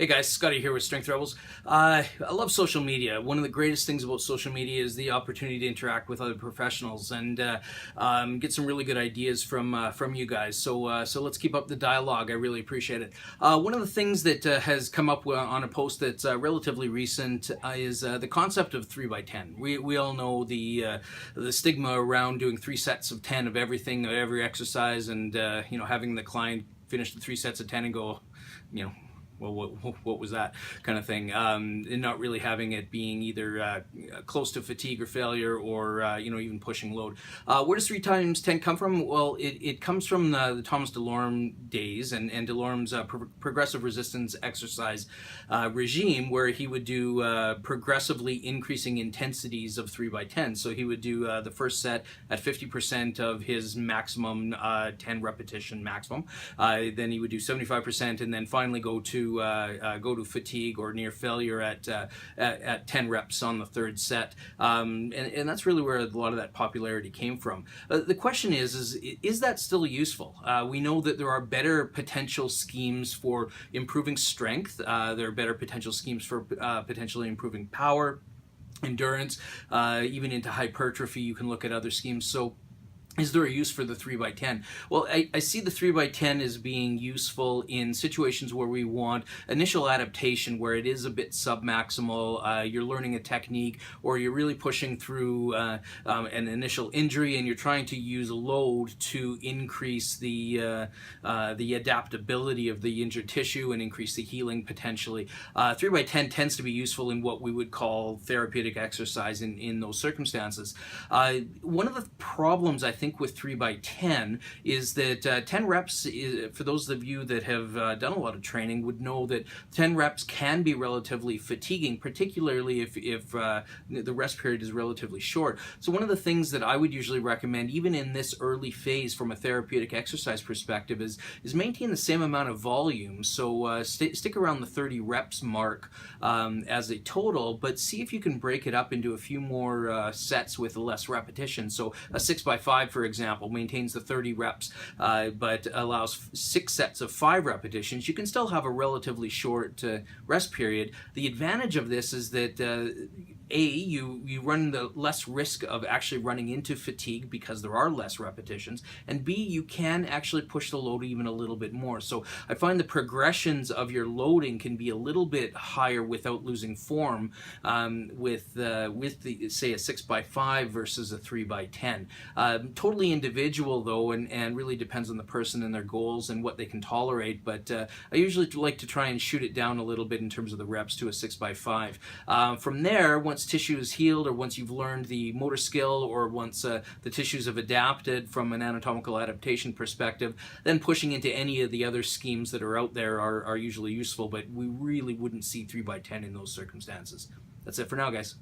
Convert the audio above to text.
Hey guys, Scotty here with Strength Rebels. I love social media. One of the greatest things about social media is the opportunity to interact with other professionals and get some really good ideas from you guys. So let's keep up the dialogue. I really appreciate it. One of the things that has come up on a post that's relatively recent is the concept of 3x10. We all know the stigma around doing 3 sets of 10 of everything, of every exercise, and having the client finish the 3 sets of 10 and go, well, what was that kind of thing, and not really having it being either close to fatigue or failure or even pushing load. Where does 3x10 come from? Well, it comes from the Thomas DeLorme days and DeLorme's progressive resistance exercise regime, where he would do progressively increasing intensities of 3x10. So he would do the first set at 50% of his maximum 10 repetition maximum. Then he would do 75%, and then finally go to fatigue or near failure at 10 reps on the third set, and that's really where a lot of that popularity came from. The question is that still useful? We know that there are better potential schemes for improving strength. There are better potential schemes for potentially improving power, endurance, even into hypertrophy. You can look at other schemes. So is there a use for the 3x10? Well, I see the 3x10 as being useful in situations where we want initial adaptation, where it is a bit submaximal, you're learning a technique, or you're really pushing through an initial injury and you're trying to use load to increase the adaptability of the injured tissue and increase the healing potentially. 3x10 tends to be useful in what we would call therapeutic exercise in those circumstances. One of the problems I think with 3x10 is that 10 reps, for those of you that have done a lot of training, would know that 10 reps can be relatively fatiguing, particularly if the rest period is relatively short. So one of the things that I would usually recommend, even in this early phase from a therapeutic exercise perspective, is maintain the same amount of volume. So stick around the 30 reps mark as a total, but see if you can break it up into a few more sets with less repetition. So a 6x5, for example, maintains the 30 reps, but allows 6 sets of 5 repetitions. You can still have a relatively short rest period. The advantage of this is that you run the less risk of actually running into fatigue because there are less repetitions, and B, you can actually push the load even a little bit more. So I find the progressions of your loading can be a little bit higher without losing form with the, say, a 6x5 versus a 3x10. Totally individual though, and really depends on the person and their goals and what they can tolerate, but I usually like to try and shoot it down a little bit in terms of the reps to a 6x5. From there, once tissue is healed, or once you've learned the motor skill, or once the tissues have adapted from an anatomical adaptation perspective, then pushing into any of the other schemes that are out there are usually useful, but we really wouldn't see 3x10 in those circumstances. That's it for now, guys.